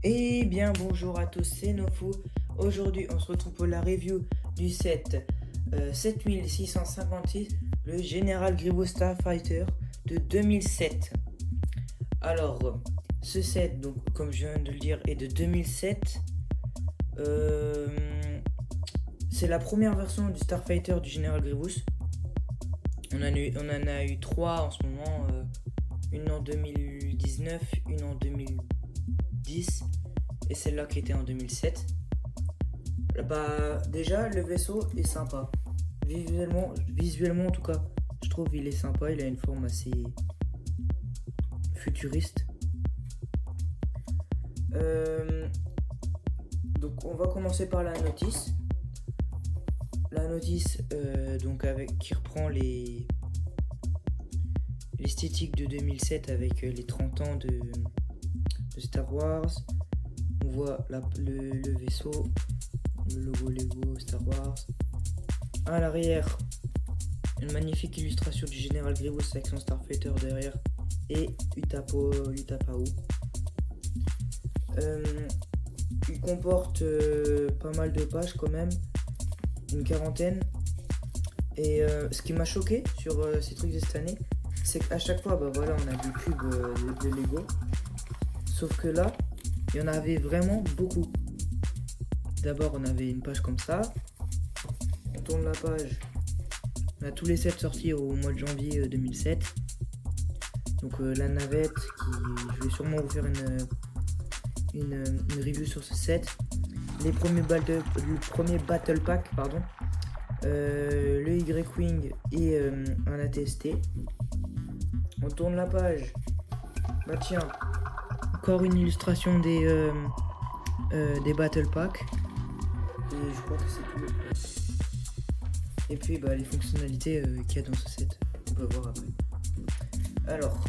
Eh bien bonjour à tous, c'est Nofou. Aujourd'hui on se retrouve pour la review du set 7656, le General Grievous Starfighter de 2007. Alors ce set, donc comme je viens de le dire, est de 2007. C'est la première version du Starfighter du General Grievous. On en a eu 3 en ce moment, une en 2019, une en 2010 et celle-là qui était en 2007. Bah déjà le vaisseau est sympa. Visuellement en tout cas, je trouve il est sympa, il a une forme assez futuriste. Donc on va commencer par la notice. La notice qui reprend l'esthétique de 2007 avec les 30 ans de Star Wars. On voit le vaisseau, le logo Lego Star Wars. À l'arrière, une magnifique illustration du General Grievous avec son Starfighter derrière et Utapau. Il comporte pas mal de pages quand même, une quarantaine. Et ce qui m'a choqué sur ces trucs de cette année, c'est qu'à chaque fois, on a des pubs de Lego. Sauf que là, il y en avait vraiment beaucoup. D'abord, on avait une page comme ça. On tourne la page. On a tous les sets sortis au mois de janvier 2007. Donc la navette, je vais sûrement vous faire une review sur ce set. Le premier Battle Pack, le Y-Wing et un ATST. On tourne la page. Bah tiens, encore une illustration des Battle Pack. Et je crois que c'est tout. Et puis les fonctionnalités qu'il y a dans ce set. On peut voir après. Alors,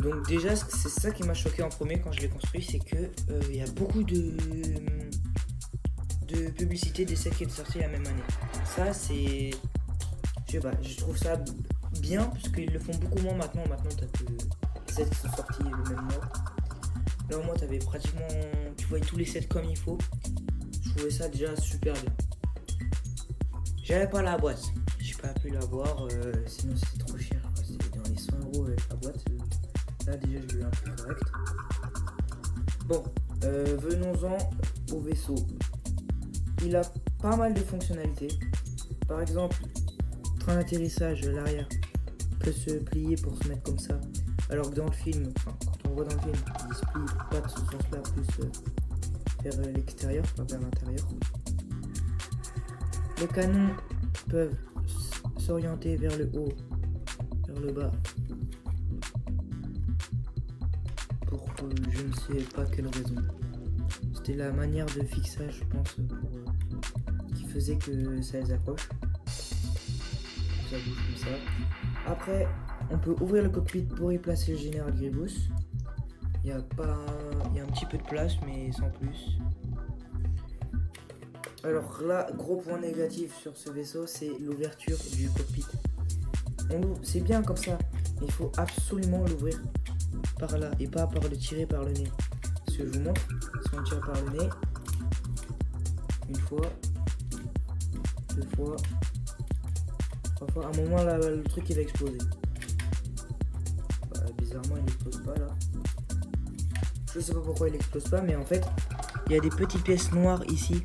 donc déjà c'est ça qui m'a choqué en premier quand je l'ai construit, c'est que il y a beaucoup de publicité des sets qui sont sortis la même année. Ça c'est, je trouve ça bien parce qu'ils le font beaucoup moins maintenant. Maintenant t'as que les sets qui sont sortis le même mois. Là au moins t'avais pratiquement, tu voyais tous les sets comme il faut. Je trouvais ça déjà super bien. J'avais pas la boîte, j'ai pas pu l'avoir, sinon c'était trop cher. C'était dans les 100 € avec la boîte. Là déjà je l'ai eu un peu correct. Bon, venons-en au vaisseau. Il a pas mal de fonctionnalités. Par exemple, train d'atterrissage, l'arrière peut se plier pour se mettre comme ça. Alors que dans le film, quand on voit dans le film, il se plie pas de ce sens-là, plus vers l'extérieur, pas vers l'intérieur. Les canons peuvent s'orienter vers le haut, vers le bas. Pour je ne sais pas quelle raison. C'était la manière de fixage, je pense, qui faisait que ça les accroche. Ça bouge comme ça. Après, on peut ouvrir le cockpit pour y placer le General Grievous. Il y a un petit peu de place, mais sans plus. Alors là, gros point négatif sur ce vaisseau, c'est l'ouverture du cockpit. C'est bien comme ça, mais il faut absolument l'ouvrir par là et pas par le tirer par le nez. Ce que je vous montre, si on tire par le nez, une fois, deux fois, trois fois, à un moment là, le truc il va exploser. Bizarrement il n'explose pas là. Je sais pas pourquoi il explose pas, mais en fait, il y a des petites pièces noires ici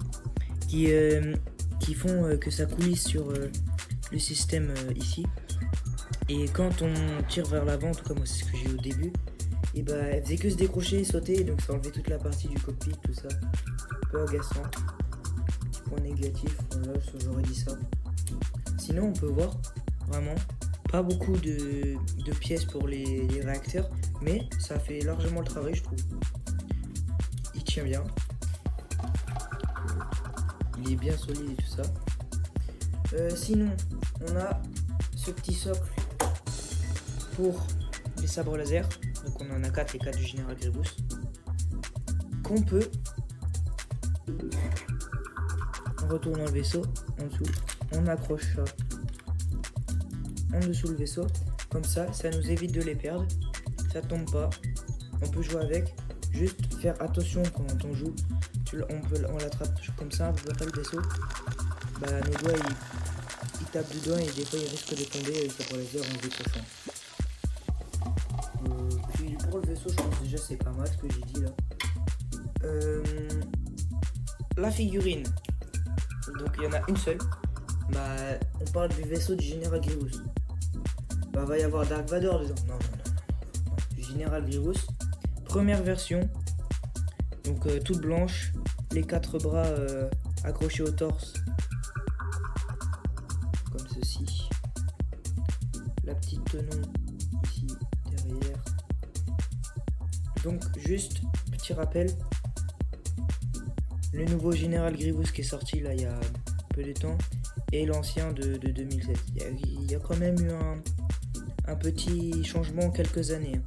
qui font que ça coulisse sur le système ici. Et quand on tire vers l'avant, en tout cas moi c'est ce que j'ai eu au début, et elle faisait que se décrocher et sauter, donc ça enlevait toute la partie du cockpit, tout ça. Un peu agaçant. Petit point négatif, voilà, j'aurais dit ça. Sinon on peut voir vraiment pas beaucoup de pièces pour les réacteurs, mais ça fait largement le travail, je trouve. Il tient bien. Il est bien solide et tout ça. Sinon, on a ce petit socle pour les sabres laser. Donc on en a 4, les 4 du General Grievous. Qu'on peut, en retournant le vaisseau, en dessous, on accroche ça en dessous le vaisseau. Comme ça nous évite de les perdre. Ça tombe pas. On peut jouer avec. juste faire attention quand on joue. On l'attrape comme ça, on voit pas le vaisseau. Bah nos doigts ils tapent dedans et des fois ils risquent de tomber avec le sabre laser en se décrochant. Puis pour le vaisseau je pense déjà c'est pas mal ce que j'ai dit là. La figurine. Donc il y en a une seule. Bah on parle du vaisseau du général Grievous. Bah va y avoir Dark Vador dedans. Non. Du général Grievous. Première version. Donc toute blanche. Les 4 bras accrochés au torse. Comme ceci. La petite tenon ici derrière. Donc juste petit rappel. Le nouveau général Grievous qui est sorti là il y a peu de temps. Et l'ancien de 2007. Il y a quand même eu un petit changement en quelques années.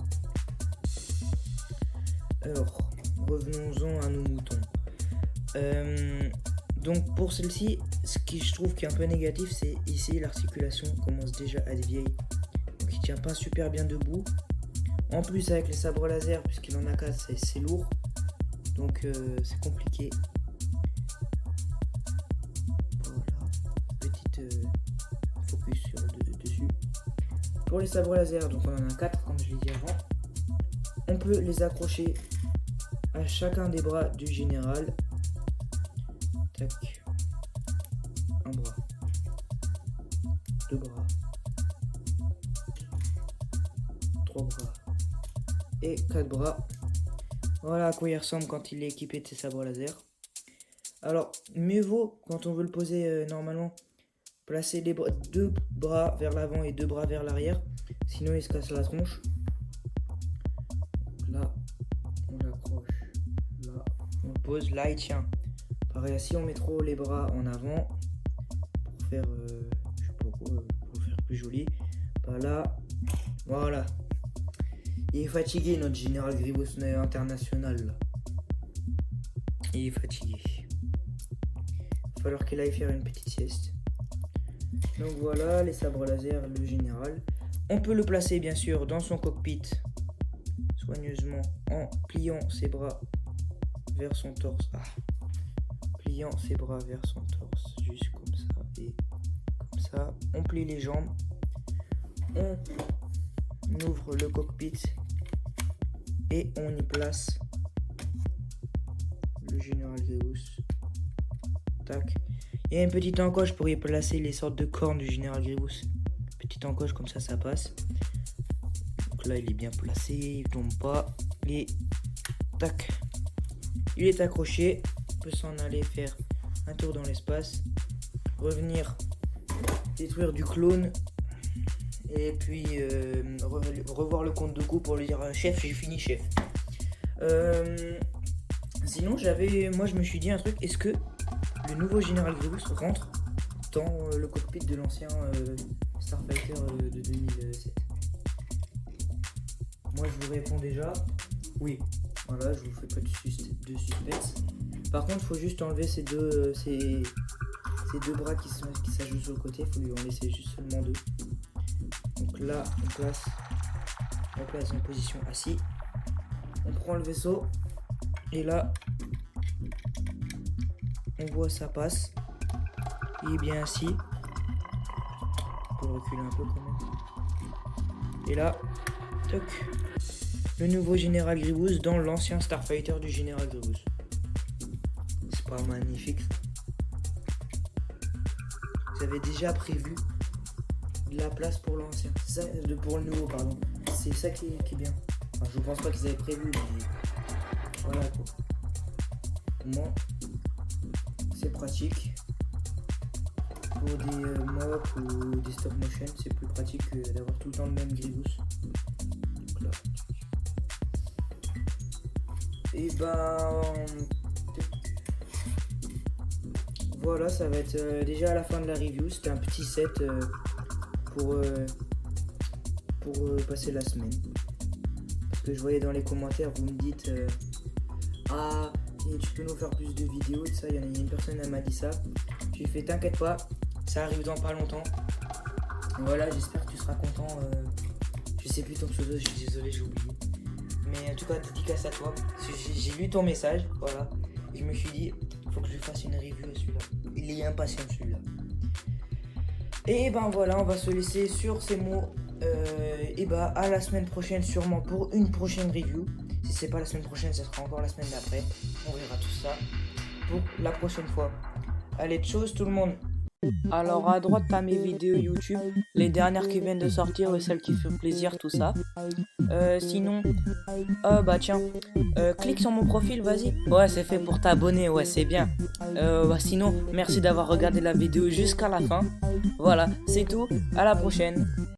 Alors, revenons-en à nos moutons. Donc pour celle-ci, ce qui je trouve qui est un peu négatif, c'est ici l'articulation commence déjà à être vieille. Donc il tient pas super bien debout. En plus avec les sabres laser, puisqu'il en a 4, c'est lourd. Donc c'est compliqué. Focus sur dessus. Pour les sabres laser, donc on en a 4 comme je l'ai dit avant. On peut les accrocher à chacun des bras du général. Tac. Un bras. 2 bras. 3 bras. Et 4 bras. Voilà à quoi il ressemble quand il est équipé de ses sabres laser. Alors, mieux vaut quand on veut le poser normalement. Placer les 2 bras vers l'avant et 2 bras vers l'arrière. Sinon il se casse la tronche. Là, on l'accroche. Là, on le pose. Là, il tient. Pareil, si on met trop les bras en avant, pour faire, je sais pas quoi, pour faire plus joli. Bah là, voilà. Il est fatigué notre général Grievous international. Là. Il est fatigué. Il va falloir qu'il aille faire une petite sieste. Donc voilà, les sabres laser, le général. On peut le placer bien sûr dans son cockpit, soigneusement, en pliant ses bras vers son torse. Pliant ses bras vers son torse, juste comme ça et comme ça. On plie les jambes. On ouvre le cockpit et on y place le général Grievous. Tac. Il y a une petite encoche pour y placer les sortes de cornes du général Grievous. Petite encoche comme ça passe. Donc là il est bien placé, il tombe pas. Et tac. Il est accroché. On peut s'en aller faire un tour dans l'espace. Revenir détruire du clone. Et puis revoir le compte de coup pour lui dire chef, j'ai fini chef. Sinon moi je me suis dit un truc, est-ce que le nouveau général Grievous rentre dans le cockpit de l'ancien Starfighter de 2007? Moi je vous réponds déjà oui. Voilà, je vous fais pas de suspense. Par contre il faut juste enlever ces deux bras qui s'ajoutent sur le côté. Il faut lui en laisser juste seulement 2. Donc là on place en position assis. On prend le vaisseau et là on voit ça passe. Il est bien assis. On peut le reculer un peu quand même. Et là, toc. Le nouveau général Grievous dans l'ancien Starfighter du général Grievous. C'est pas magnifique ça. Vous avez déjà prévu de la place pour l'ancien. Pour le nouveau, pardon. C'est ça qui est bien. Enfin, je pense pas qu'ils avaient prévu, mais voilà quoi. Au moins, c'est pratique. Pour des mocks ou des stop motion, c'est plus pratique que d'avoir tout le temps le même Grievous. Donc là. Et voilà, ça va être déjà à la fin de la review. C'était un petit set pour passer la semaine. Parce que je voyais dans les commentaires, vous me dites et tu peux nous faire plus de vidéos, tout ça. Il y a une personne qui m'a dit ça. J'ai fait t'inquiète pas, ça arrive dans pas longtemps. Voilà, j'espère que tu seras content. Je sais plus ton pseudo, je suis désolé, j'ai oublié. Mais en tout cas, dédicace à toi. J'ai lu ton message, voilà. Et je me suis dit, faut que je lui fasse une review à celui-là. Il est impatient celui-là. Et ben voilà, on va se laisser sur ces mots. Et bah à la semaine prochaine sûrement pour une prochaine review. Si c'est pas la semaine prochaine, ça sera encore la semaine d'après. On verra tout ça pour la prochaine fois. Allez, tchuss tout le monde. Alors à droite t'as mes vidéos YouTube, les dernières qui viennent de sortir et celles qui font plaisir, tout ça. Sinon, bah tiens, clique sur mon profil, vas-y. Ouais, c'est fait pour t'abonner, ouais, c'est bien. Bah sinon, merci d'avoir regardé la vidéo jusqu'à la fin. Voilà, c'est tout, à la prochaine.